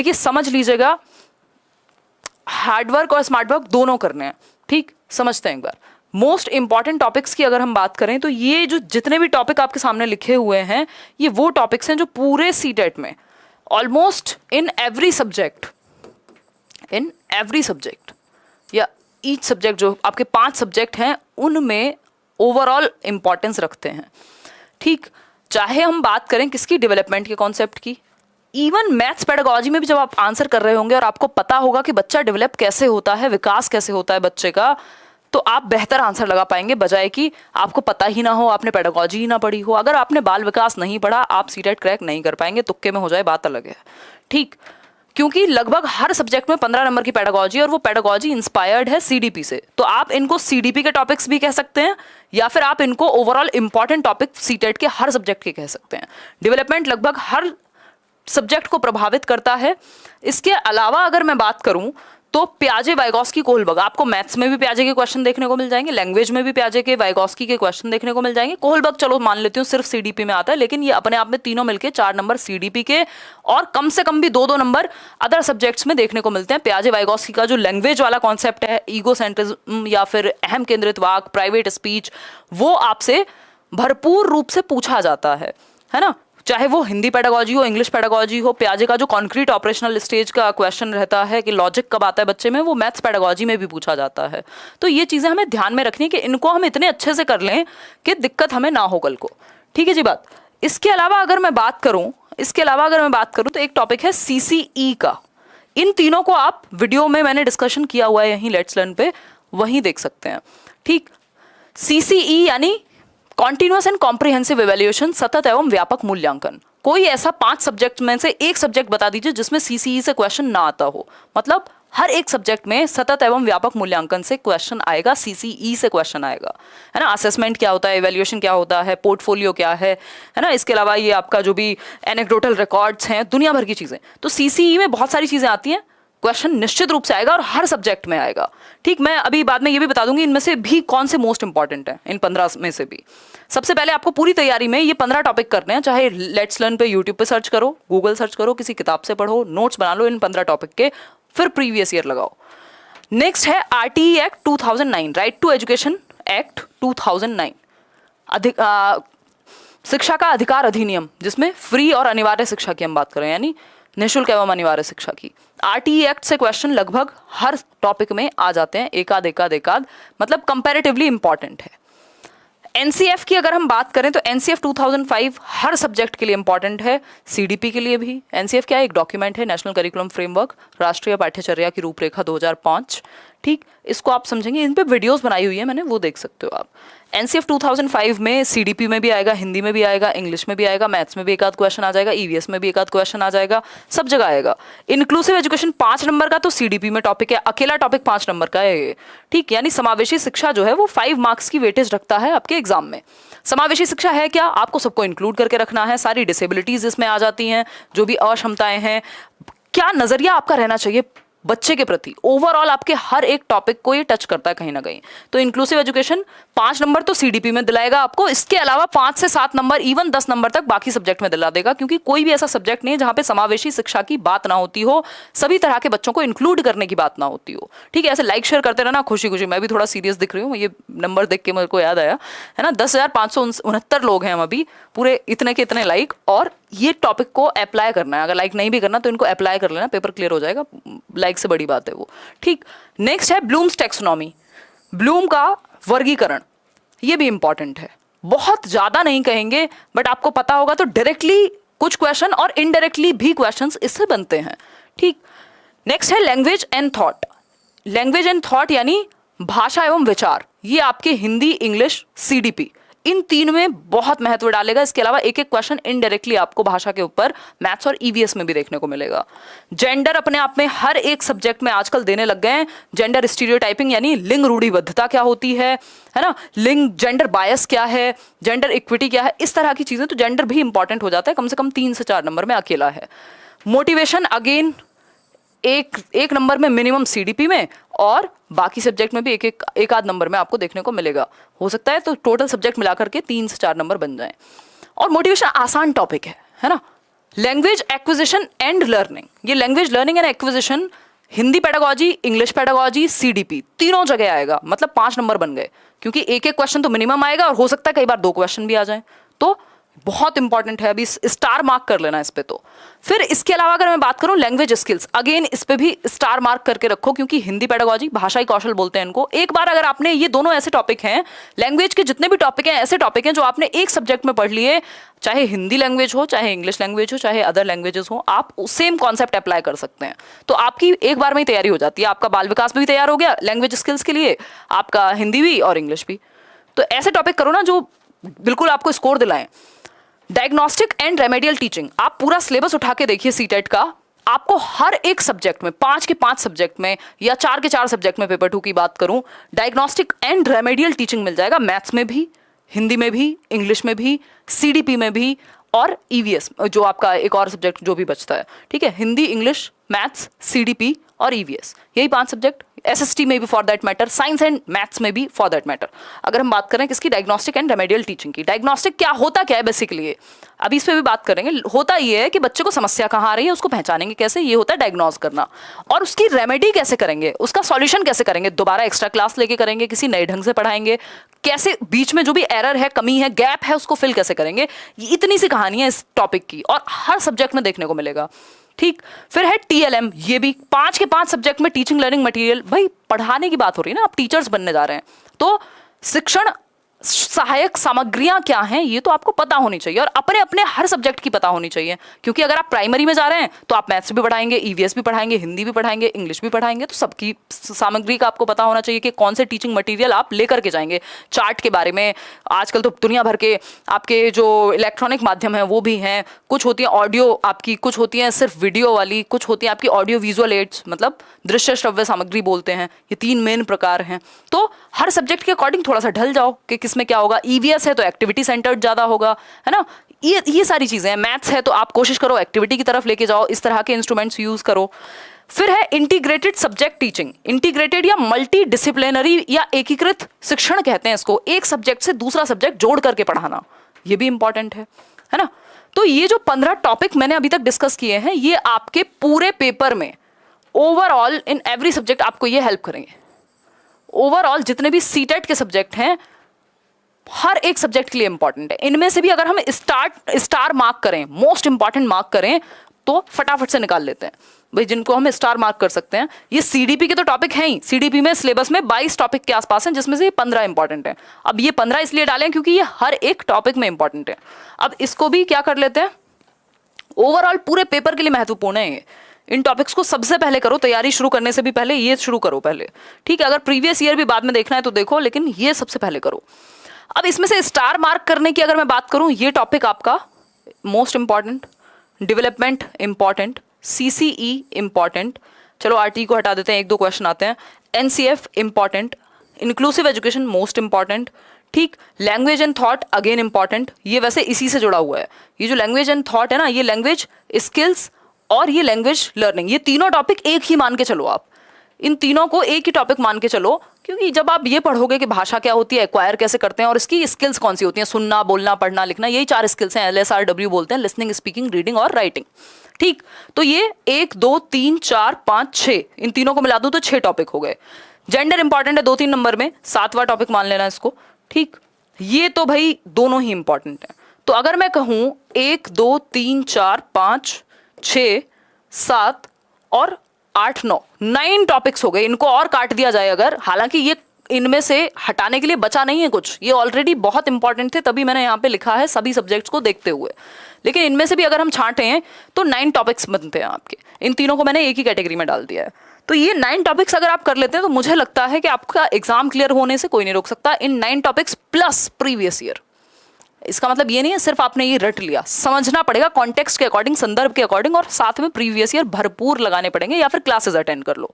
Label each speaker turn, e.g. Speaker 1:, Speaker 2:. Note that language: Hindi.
Speaker 1: देखिए समझ लीजिएगा, हार्डवर्क और स्मार्ट वर्क दोनों करने हैं, ठीक, समझते हैं एक बार। मोस्ट इंपॉर्टेंट टॉपिक्स की अगर हम बात करें तो ये जो जितने भी टॉपिक आपके सामने लिखे हुए हैं, ये वो टॉपिक्स हैं जो पूरे सीटेट में ऑलमोस्ट इन एवरी सब्जेक्ट या ईच सब्जेक्ट, जो आपके 5 सब्जेक्ट हैं उनमें ओवरऑल इंपॉर्टेंस रखते हैं, ठीक। चाहे हम बात करें किसकी, डेवलपमेंट के कॉन्सेप्ट की, इवन मैथ्स पेडागोजी में भी जब आप आंसर कर रहे होंगे और आपको पता होगा कि बच्चा डेवलप कैसे होता है, विकास कैसे होता है बच्चे का, तो आप बेहतर आंसर लगा पाएंगे, बजाय कि आपको पता ही ना हो, आपने पेडागोजी ही ना पढ़ी हो। अगर आपने बाल विकास नहीं पढ़ा, आप सीटेट क्रैक नहीं कर पाएंगे, तुक्के में हो जाए बात अलग है, ठीक। क्योंकि लगभग हर सब्जेक्ट में 15 नंबर की पेडागोजी, और वो पेडागोजी इंस्पायर्ड है सीडीपी से, तो आप इनको सीडीपी के टॉपिक्स भी कह सकते हैं, या फिर आप इनको ओवरऑल इंपॉर्टेंट टॉपिक सीटेट के हर सब्जेक्ट के कह सकते हैं। डेवलपमेंट लगभग हर सब्जेक्ट को प्रभावित करता है। इसके अलावा अगर मैं बात करूं तो प्याजे, वाइगॉस्की, कोहलबर्ग, आपको मैथ्स में भी प्याजे के क्वेश्चन देखने को मिल जाएंगे, लैंग्वेज में भी प्याजे के, वाइगॉस्की के क्वेश्चन देखने को मिल जाएंगे। कोहलबर्ग चलो मान लेती हूँ सिर्फ सीडीपी में आता है, लेकिन ये अपने आप में तीनों मिलके 4 नंबर सीडीपी के और कम से कम भी 2-2 नंबर अदर सब्जेक्ट्स में देखने को मिलते हैं। प्याजे वाइगॉस्की का जो लैंग्वेज वाला कॉन्सेप्ट है, ईगो सेंट्रिज्म या फिर अहम केंद्रित वाक, प्राइवेट स्पीच, वो आपसे भरपूर रूप से पूछा जाता है ना। चाहे वो हिंदी पेडागोजी हो, इंग्लिश पेडागोजी हो, प्याजे का जो कॉन्क्रीट ऑपरेशनल स्टेज का क्वेश्चन रहता है कि लॉजिक कब आता है बच्चे में, वो मैथ्स पेडागोजी में भी पूछा जाता है। तो ये चीज़ें हमें ध्यान में रखनी है कि इनको हम इतने अच्छे से कर लें कि दिक्कत हमें ना हो कल को, ठीक है जी बात। इसके अलावा अगर मैं बात करूं तो एक टॉपिक है CCE का। इन तीनों को आप वीडियो में मैंने डिस्कशन किया हुआ है यहीं लेट्स लर्न पे, वहीं देख सकते हैं, ठीक। CCE यानी कॉन्टिन्यूअस एंड कॉम्प्रिहेंसिव इवैल्यूएशन, सतत एवं व्यापक मूल्यांकन। कोई ऐसा 5 सब्जेक्ट में से एक सब्जेक्ट बता दीजिए जिसमें CCE से क्वेश्चन ना आता हो। मतलब हर एक सब्जेक्ट में सतत एवं व्यापक मूल्यांकन से क्वेश्चन आएगा, CCE से क्वेश्चन आएगा, है ना। असेसमेंट क्या होता है, इवैल्यूएशन क्या होता है, पोर्टफोलियो क्या है ना। इसके अलावा ये आपका जो भी एनेक्डोटल रिकॉर्ड्स हैं, दुनिया भर की चीजें, तो CCE में बहुत सारी चीजें आती हैं। क्वेश्चन निश्चित रूप से आएगा और हर सब्जेक्ट में आएगा, ठीक। मैं अभी बाद में ये भी बता दूंगी इनमें से भी कौन से मोस्ट इंपॉर्टेंट है, इन 15 में से भी। सबसे पहले आपको पूरी तैयारी में ये 15 टॉपिक करने हैं, चाहे लेट्स लर्न पे यूट्यूब पे सर्च करो, गूगल सर्च करो, किसी किताब से पढ़ो, नोट्स बना लो इन 15 टॉपिक के, फिर प्रीवियस ईयर लगाओ। नेक्स्ट है RTE act 2009, right to education act 2009, शिक्षा का अधिकार अधिनियम, जिसमें फ्री और अनिवार्य शिक्षा की हम बात करें, यानी निःशुल्क एवं अनिवार्य शिक्षा की। RTE एक्ट से क्वेश्चन लगभग हर टॉपिक में आ जाते हैं, एकाध, मतलब कंपैरेटिवली इंपॉर्टेंट है। NCF की अगर हम बात करें तो NCF 2005 हर सब्जेक्ट के लिए इंपॉर्टेंट है, CDP के लिए भी। NCF क्या है, एक डॉक्यूमेंट है, नेशनल करिकुलम फ्रेमवर्क, राष्ट्रीय पाठ्यचर्या की रूपरेखा 2005, ठीक। इसको आप समझेंगे, इन पे वीडियोस बनाई हुई है मैंने, वो देख सकते हो आप। NCF 2005 में CDP में भी आएगा, हिंदी में भी आएगा, इंग्लिश में भी आएगा, मैथ्स में भी एक आध क्वेश्चन आ जाएगा, EVS में भी एक आध क्वेश्चन आ जाएगा, सब जगह आएगा। इंक्लूसिव एजुकेशन 5 नंबर का तो CDP में टॉपिक है, अकेला टॉपिक 5 नंबर का है ये, ठीक। यानी समावेशी शिक्षा जो है वो 5 मार्क्स की वेटेज रखता है आपके एग्जाम में। समावेशी शिक्षा है क्या, आपको सबको इंक्लूड करके रखना है, सारी डिसेबिलिटीज इसमें आ जाती हैं, जो भी अक्षमताएं हैं, क्या नजरिया आपका रहना चाहिए बच्चे के प्रति, ओवरऑल आपके हर एक टॉपिक को ये टच करता है कहीं ना कहीं। तो इंक्लूसिव एजुकेशन 5 नंबर तो CDP में दिलाएगा आपको, इसके अलावा 5 से 7 नंबर, इवन 10 नंबर तक बाकी सब्जेक्ट में दिला देगा, क्योंकि कोई भी ऐसा सब्जेक्ट नहीं है जहां पे समावेशी शिक्षा की बात ना होती हो, सभी तरह के बच्चों को इंक्लूड करने की बात ना होती हो, ठीक है। ऐसे लाइक शेयर करते रहना, खुशी खुशी। मैं भी थोड़ा सीरियस दिख रही हूँ, ये नंबर देख के मेरे को याद आया, है ना। 10,569 लोग हैं हम अभी, पूरे इतने के इतने लाइक, और ये टॉपिक को अप्लाई करना है। अगर लाइक नहीं भी करना तो इनको अप्लाई कर लेना, पेपर क्लियर हो जाएगा, लाइक से बड़ी बात है वो, ठीक। नेक्स्ट है ब्लूम्स टैक्सोनॉमी, ब्लूम का वर्गीकरण, ये भी इंपॉर्टेंट है। बहुत ज्यादा नहीं कहेंगे, बट आपको पता होगा तो डायरेक्टली कुछ क्वेश्चन और इनडायरेक्टली भी क्वेश्चंस इससे बनते हैं, ठीक। नेक्स्ट है language and thought, language and thought यानी भाषा एवं विचार, ये आपके हिंदी, इंग्लिश, CDP, इन 3 में बहुत महत्व डालेगा। इसके अलावा एक एक क्वेश्चन इनडायरेक्टली आपको भाषा के ऊपर मैथ्स और EVS में भी देखने को मिलेगा। जेंडर अपने आप में हर एक सब्जेक्ट में आजकल देने लग गए हैं। जेंडर स्टीरियोटाइपिंग यानी लिंग रूढ़िबद्धता क्या होती है ना, लिंग जेंडर बायस क्या है, जेंडर इक्विटी क्या है, इस तरह की चीजें। तो जेंडर भी इंपॉर्टेंट हो जाता है, कम से कम 3 से 4 नंबर में अकेला है। मोटिवेशन अगेन एक नंबर में मिनिमम CDP में, और बाकी सब्जेक्ट में भी एक आध नंबर में आपको देखने को मिलेगा। हो सकता है तो टोटल सब्जेक्ट मिलाकर के 3 से 4 नंबर बन जाएं। और मोटिवेशन आसान टॉपिक है ना, लैंग्वेज एक्विजिशन एंड लर्निंग, ये language learning and acquisition Hindi pedagogy, English pedagogy, CDP तीनों जगह आएगा, मतलब 5 नंबर बन गए, क्योंकि एक एक क्वेश्चन तो मिनिमम आएगा और हो सकता है कई बार 2 क्वेश्चन भी आ जाएं, तो बहुत इंपॉर्टेंट है, अभी स्टार मार्क कर लेना इस पे। तो फिर इसके अलावा अगर मैं बात करूं लैंग्वेज स्किल्स, अगेन इस पे भी स्टार मार्क करके रखो, क्योंकि हिंदी पेडागोजी भाषाई कौशल बोलते हैं इनको। एक बार अगर आपने, ये दोनों ऐसे टॉपिक हैं, लैंग्वेज के जितने भी टॉपिक हैं ऐसे टॉपिक हैं जो आपने एक सब्जेक्ट में पढ़ लिए, चाहे हिंदी लैंग्वेज हो, चाहे इंग्लिश लैंग्वेज हो, चाहे अदर लैंग्वेजेस हो, आप सेम कॉन्सेप्ट अप्लाई कर सकते हैं। तो आपकी एक बार में ही तैयारी हो जाती है, आपका बाल विकास भी तैयार हो गया लैंग्वेज स्किल्स के लिए, आपका हिंदी भी और इंग्लिश भी। तो ऐसे टॉपिक करो ना जो बिल्कुल आपको स्कोर दिलाएं। डायग्नोस्टिक एंड रेमेडियल टीचिंग, आप पूरा सिलेबस उठा के देखिए सीटेट का, आपको हर एक सब्जेक्ट में 5 के 5 सब्जेक्ट में या 4 के 4 सब्जेक्ट में, पेपर 2 की बात करूं, डायग्नोस्टिक एंड रेमेडियल टीचिंग मिल जाएगा, मैथ्स में भी, हिंदी में भी, इंग्लिश में भी, सीडीपी में भी और ईवीएस जो आपका एक और सब्जेक्ट जो भी बचता है, ठीक है, हिंदी, इंग्लिश, मैथ्स, सीडीपी और ईवीएस, यही 5 सब्जेक्ट, एसएसटी में भी for that matter, science and maths में भी फॉर दैट मैटर। अगर हम बात करें किसकी, डायग्नोस्टिक एंड रेमेडियल टीचिंग की, डायग्नोस्टिक क्या होता क्या है बेसिकली, अभी इस पे भी बात करेंगे। होता ये है कि बच्चे को समस्या कहाँ आ रही है, उसको पहचानेंगे कैसे, ये होता है डायग्नोज करना, और उसकी रेमेडी कैसे करेंगे, उसका सॉल्यूशन कैसे करेंगे, दोबारा एक्स्ट्रा क्लास लेके करेंगे, किसी नए ढंग से पढ़ाएंगे, कैसे बीच में जो भी एरर है, कमी है, गैप है, उसको फिल कैसे करेंगे, ये इतनी सी कहानी है इस टॉपिक की, और हर सब्जेक्ट में देखने को मिलेगा, ठीक। फिर है टीएलएम, ये भी 5 के 5 सब्जेक्ट में, टीचिंग लर्निंग मटेरियल, भाई पढ़ाने की बात हो रही है ना, आप टीचर्स बनने जा रहे हैं, तो शिक्षण सहायक सामग्रियां क्या हैं ये तो आपको पता होनी चाहिए, और अपने अपने हर सब्जेक्ट की पता होनी चाहिए, क्योंकि अगर आप प्राइमरी में जा रहे हैं तो आप मैथ्स भी पढ़ाएंगे, ईवीएस भी पढ़ाएंगे, हिंदी भी पढ़ाएंगे, इंग्लिश भी पढ़ाएंगे, तो सबकी सामग्री का आपको पता होना चाहिए कि कौन से टीचिंग मटेरियल आप लेकर के जाएंगे। चार्ट के बारे में आजकल तो दुनिया भर के आपके जो इलेक्ट्रॉनिक माध्यम है वो भी हैं, कुछ होती है ऑडियो आपकी, कुछ होती है सिर्फ वीडियो वाली, कुछ होती है आपकी ऑडियो विजुअल एड्स, मतलब दृश्य श्रव्य सामग्री बोलते हैं, ये 3 मेन प्रकार हैं। तो हर सब्जेक्ट के अकॉर्डिंग थोड़ा सा ढल जाओ कि किसमें क्या होगा, ईवीएस है तो एक्टिविटी सेंटर्ड ज्यादा होगा, है ना, ये सारी चीजें हैं। मैथ्स है तो आप कोशिश करो एक्टिविटी की तरफ लेके जाओ, इस तरह के इंस्ट्रूमेंट्स यूज करो। फिर है इंटीग्रेटेड सब्जेक्ट टीचिंग, इंटीग्रेटेड या मल्टी डिसिप्लिनरी या एकीकृत शिक्षण कहते हैं इसको, एक सब्जेक्ट से दूसरा सब्जेक्ट जोड़ करके पढ़ाना, ये भी इंपॉर्टेंट है ना। तो ये जो 15 टॉपिक मैंने अभी तक डिस्कस किए हैं, ये आपके पूरे पेपर में ओवरऑल इन एवरी सब्जेक्ट आपको ये हेल्प करेंगे। ओवरऑल जितने भी सीटेट के सब्जेक्ट हैं हर एक सब्जेक्ट के लिए इंपॉर्टेंट है। इनमें से भी अगर हम स्टार मार्क करें, मोस्ट इंपॉर्टेंट मार्क करें, तो फटाफट से निकाल लेते हैं भाई, जिनको हम स्टार मार्क कर सकते हैं। ये सीडीपी के तो टॉपिक हैं ही, सीडीपी में सिलेबस में 22 टॉपिक के आसपास हैं, जिसमें से ये 15 इंपॉर्टेंट है। अब ये 15 इसलिए डालें क्योंकि ये हर एक टॉपिक में इंपॉर्टेंट है। अब इसको भी क्या कर लेते हैं, ओवरऑल पूरे पेपर के लिए महत्वपूर्ण है ये। इन टॉपिक्स को सबसे पहले करो, तैयारी शुरू करने से भी पहले ये शुरू करो पहले, ठीक है। अगर प्रीवियस ईयर भी बाद में देखना है तो देखो, लेकिन ये सबसे पहले करो। अब इसमें से स्टार मार्क करने की अगर मैं बात करूं, ये टॉपिक आपका most important, development important, CCE important, चलो आरटी को हटा देते हैं, 1-2 क्वेश्चन आते हैं, NCF important, inclusive education most important, ठीक। Language and thought again important, ये वैसे इसी से जुड़ा हुआ है, ये जो लैंग्वेज एंड थॉट है ना, ये लैंग्वेज स्किल्स और ये लैंग्वेज लर्निंग, ये तीनों टॉपिक एक ही मान के चलो आप, इन तीनों को एक ही टॉपिक मान के चलो, क्योंकि जब आप ये पढ़ोगे कि भाषा क्या होती है, एक्वायर कैसे करते हैं और इसकी स्किल्स कौन सी होती हैं, सुनना, बोलना, पढ़ना, लिखना, यही 4 स्किल्स हैं, LSRW बोलते हैं, लिसनिंग, स्पीकिंग, रीडिंग और राइटिंग, ठीक। तो ये 1, 2, 3, 4, 5, 6, इन तीनों को मिला दूं तो 6 टॉपिक हो गए। जेंडर इंपॉर्टेंट है 2-3 नंबर में, 7वां टॉपिक मान लेना इसको, ठीक। ये तो भाई दोनों ही इंपॉर्टेंट है। तो अगर मैं कहूं 1, 2, 3, 4, 5, 6, 7 और 8, 9 टॉपिक्स हो गए। इनको और काट दिया जाए अगर, हालांकि ये इनमें से हटाने के लिए बचा नहीं है कुछ, ये ऑलरेडी बहुत इंपॉर्टेंट थे, तभी मैंने यहाँ पे लिखा है सभी सब्जेक्ट्स को देखते हुए, लेकिन इनमें से भी अगर हम छांटें तो 9 टॉपिक्स बनते हैं आपके। इन तीनों को मैंने एक ही कैटेगरी में डाल दिया है। तो ये 9 टॉपिक्स अगर आप कर लेते हैं तो मुझे लगता है कि आपका एग्जाम क्लियर होने से कोई नहीं रोक सकता, इन 9 टॉपिक्स प्लस प्रीवियस ईयर। इसका मतलब ये नहीं है सिर्फ आपने ये रट लिया, समझना पड़ेगा कॉन्टेक्स्ट के अकॉर्डिंग, संदर्भ के अकॉर्डिंग, और साथ में प्रीवियस ईयर भरपूर लगाने पड़ेंगे, या फिर क्लासेस अटेंड कर लो।